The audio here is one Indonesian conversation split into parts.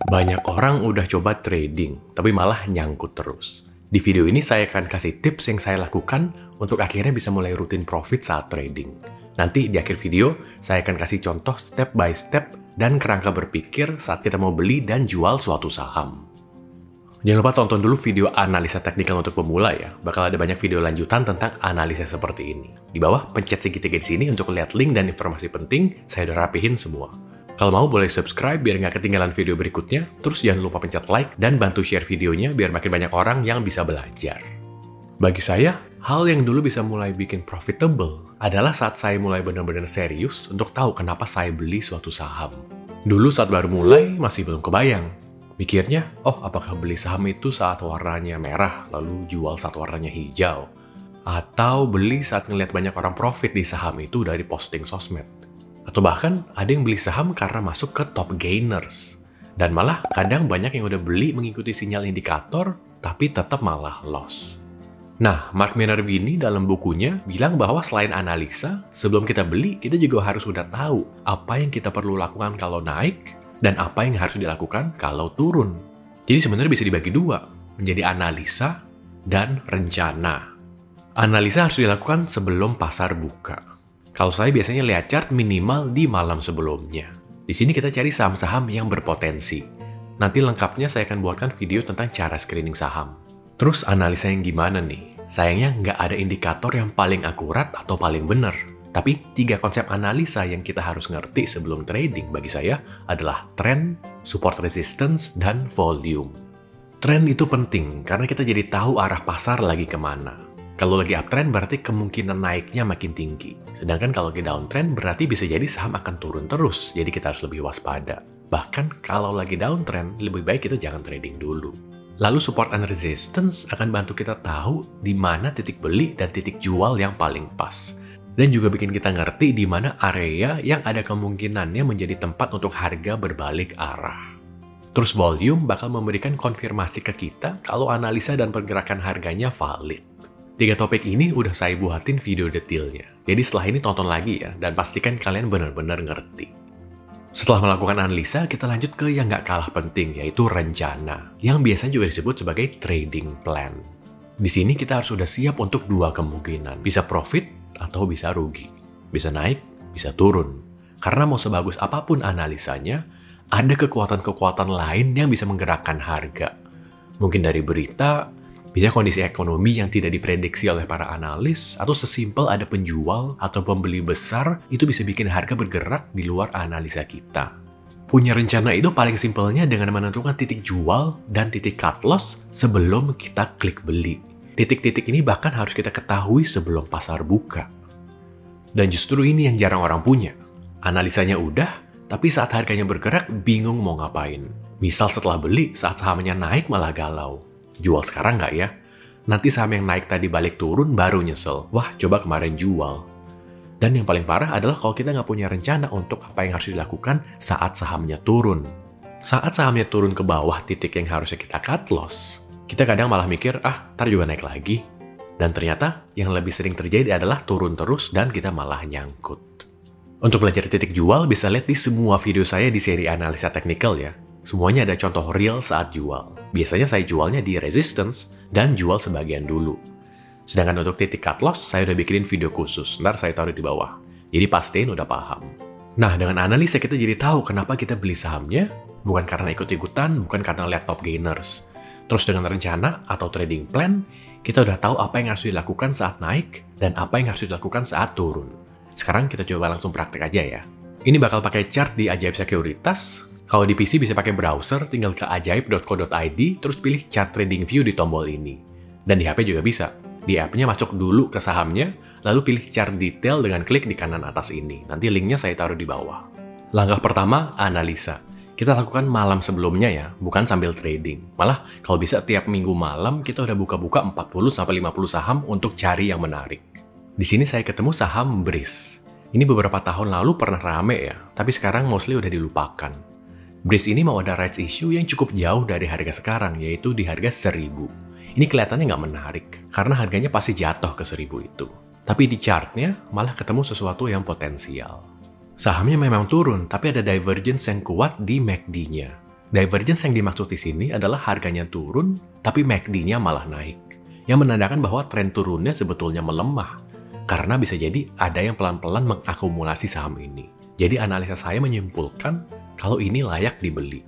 Banyak orang udah coba trading, tapi malah nyangkut terus. Di video ini saya akan kasih tips yang saya lakukan untuk akhirnya bisa mulai rutin profit saat trading. Nanti di akhir video, saya akan kasih contoh step by step dan kerangka berpikir saat kita mau beli dan jual suatu saham. Jangan lupa tonton dulu video analisa teknikal untuk pemula ya. Bakal ada banyak video lanjutan tentang analisa seperti ini. Di bawah, pencet segitiga di sini untuk lihat link dan informasi penting, saya udah rapihin semua. Kalau mau boleh subscribe biar nggak ketinggalan video berikutnya, terus jangan lupa pencet like dan bantu share videonya biar makin banyak orang yang bisa belajar. Bagi saya, hal yang dulu bisa mulai bikin profitable adalah saat saya mulai benar-benar serius untuk tahu kenapa saya beli suatu saham. Dulu saat baru mulai masih belum kebayang. Mikirnya, oh apakah beli saham itu saat warnanya merah lalu jual saat warnanya hijau? Atau beli saat ngeliat banyak orang profit di saham itu dari posting sosmed? Atau bahkan ada yang beli saham karena masuk ke top gainers. Dan malah kadang banyak yang udah beli mengikuti sinyal indikator, tapi tetap malah loss. Nah, Mark Minervini dalam bukunya bilang bahwa selain analisa, sebelum kita beli, kita juga harus udah tahu apa yang kita perlu lakukan kalau naik, dan apa yang harus dilakukan kalau turun. Jadi sebenarnya bisa dibagi dua, menjadi analisa dan rencana. Analisa harus dilakukan sebelum pasar buka. Kalau saya biasanya lihat chart minimal di malam sebelumnya. Di sini kita cari saham-saham yang berpotensi. Nanti lengkapnya saya akan buatkan video tentang cara screening saham. Terus analisa yang gimana nih? Sayangnya nggak ada indikator yang paling akurat atau paling benar. Tapi 3 konsep analisa yang kita harus ngerti sebelum trading bagi saya adalah trend, support resistance, dan volume. Trend itu penting karena kita jadi tahu arah pasar lagi kemana. Kalau lagi uptrend berarti kemungkinan naiknya makin tinggi. Sedangkan kalau lagi downtrend berarti bisa jadi saham akan turun terus, jadi kita harus lebih waspada. Bahkan kalau lagi downtrend, lebih baik kita jangan trading dulu. Lalu support and resistance akan bantu kita tahu di mana titik beli dan titik jual yang paling pas. Dan juga bikin kita ngerti di mana area yang ada kemungkinannya menjadi tempat untuk harga berbalik arah. Terus volume bakal memberikan konfirmasi ke kita kalau analisa dan pergerakan harganya valid. 3 topik ini udah saya buatin video detailnya. Jadi setelah ini tonton lagi ya, dan pastikan kalian benar-benar ngerti. Setelah melakukan analisa, kita lanjut ke yang nggak kalah penting, yaitu rencana. Yang biasanya juga disebut sebagai trading plan. Di sini kita harus sudah siap untuk 2 kemungkinan. Bisa profit, atau bisa rugi. Bisa naik, bisa turun. Karena mau sebagus apapun analisanya, ada kekuatan-kekuatan lain yang bisa menggerakkan harga. Mungkin dari berita, bisa kondisi ekonomi yang tidak diprediksi oleh para analis, atau sesimpel ada penjual atau pembeli besar, itu bisa bikin harga bergerak di luar analisa kita. Punya rencana itu paling simpelnya dengan menentukan titik jual dan titik cut loss sebelum kita klik beli. Titik-titik ini bahkan harus kita ketahui sebelum pasar buka. Dan justru ini yang jarang orang punya. Analisanya udah, tapi saat harganya bergerak bingung mau ngapain. Misal setelah beli, saat sahamnya naik malah galau. Jual sekarang nggak ya? Nanti saham yang naik tadi balik turun baru nyesel. Wah, coba kemarin jual. Dan yang paling parah adalah kalau kita nggak punya rencana untuk apa yang harus dilakukan saat sahamnya turun. Saat sahamnya turun ke bawah titik yang harusnya kita cut loss, kita kadang malah mikir, ntar juga naik lagi. Dan ternyata yang lebih sering terjadi adalah turun terus dan kita malah nyangkut. Untuk belajar titik jual bisa lihat di semua video saya di seri analisa teknikal ya. Semuanya ada contoh real saat jual. Biasanya saya jualnya di resistance dan jual sebagian dulu. Sedangkan untuk titik cut loss, saya udah bikinin video khusus. Ntar saya taruh di bawah. Jadi pastiin udah paham. Nah, dengan analisa kita jadi tahu kenapa kita beli sahamnya. Bukan karena ikut-ikutan, bukan karena lihat top gainers. Terus dengan rencana atau trading plan, kita udah tahu apa yang harus dilakukan saat naik dan apa yang harus dilakukan saat turun. Sekarang kita coba langsung praktek aja ya. Ini bakal pakai chart di Ajaib Sekuritas. Kalau di PC bisa pakai browser, tinggal ke ajaib.co.id, terus pilih chart trading view di tombol ini. Dan di HP juga bisa. Di app-nya masuk dulu ke sahamnya, lalu pilih chart detail dengan klik di kanan atas ini. Nanti linknya saya taruh di bawah. Langkah pertama, analisa. Kita lakukan malam sebelumnya ya, bukan sambil trading. Malah, kalau bisa tiap minggu malam, kita udah buka-buka 40-50 saham untuk cari yang menarik. Di sini saya ketemu saham Breeze. Ini beberapa tahun lalu pernah rame ya, tapi sekarang mostly udah dilupakan. Breeze ini mau ada rights issue yang cukup jauh dari harga sekarang, yaitu di harga 1000. Ini kelihatannya nggak menarik, karena harganya pasti jatuh ke 1000 itu. Tapi di chartnya, malah ketemu sesuatu yang potensial. Sahamnya memang turun, tapi ada divergence yang kuat di MACD-nya. Divergence yang dimaksud di sini adalah harganya turun, tapi MACD-nya malah naik. Yang menandakan bahwa tren turunnya sebetulnya melemah, karena bisa jadi ada yang pelan-pelan mengakumulasi saham ini. Jadi analisa saya menyimpulkan kalau ini layak dibeli.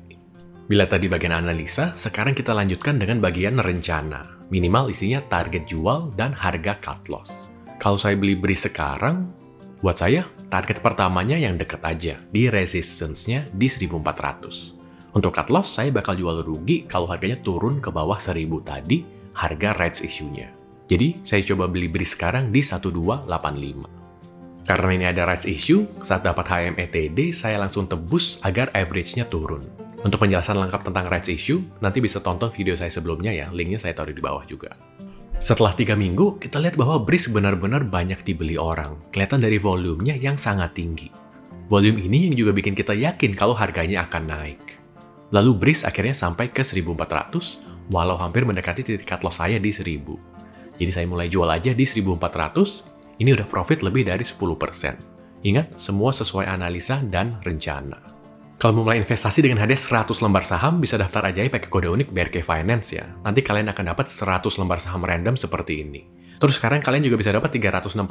Bila tadi bagian analisa, sekarang kita lanjutkan dengan bagian rencana. Minimal isinya target jual dan harga cut loss. Kalau saya beli BRIS sekarang, buat saya target pertamanya yang deket aja, di resistance-nya di 1400. Untuk cut loss, saya bakal jual rugi kalau harganya turun ke bawah 1000 tadi, harga rights issue-nya. Jadi, saya coba beli BRIS sekarang di 1285. Karena ini ada rights issue, saat dapat HMETD, saya langsung tebus agar average-nya turun. Untuk penjelasan lengkap tentang rights issue, nanti bisa tonton video saya sebelumnya ya, linknya saya taruh di bawah juga. Setelah 3 minggu, kita lihat bahwa BRIS benar-benar banyak dibeli orang. Kelihatan dari volumenya yang sangat tinggi. Volume ini yang juga bikin kita yakin kalau harganya akan naik. Lalu BRIS akhirnya sampai ke 1400, walau hampir mendekati titik cut loss saya di 1000. Jadi saya mulai jual aja di 1400, ini udah profit lebih dari 10%. Ingat, semua sesuai analisa dan rencana. Kalau mau mulai investasi dengan hadiah 100 lembar saham, bisa daftar aja pakai kode unik BRK Finance ya. Nanti kalian akan dapat 100 lembar saham random seperti ini. Terus sekarang kalian juga bisa dapat 360.000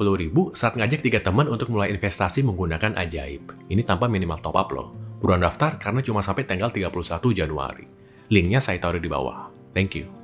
saat ngajak 3 teman untuk mulai investasi menggunakan Ajaib. Ini tanpa minimal top up loh. Buruan daftar karena cuma sampai tanggal 31 Januari. Linknya saya taruh di bawah. Thank you.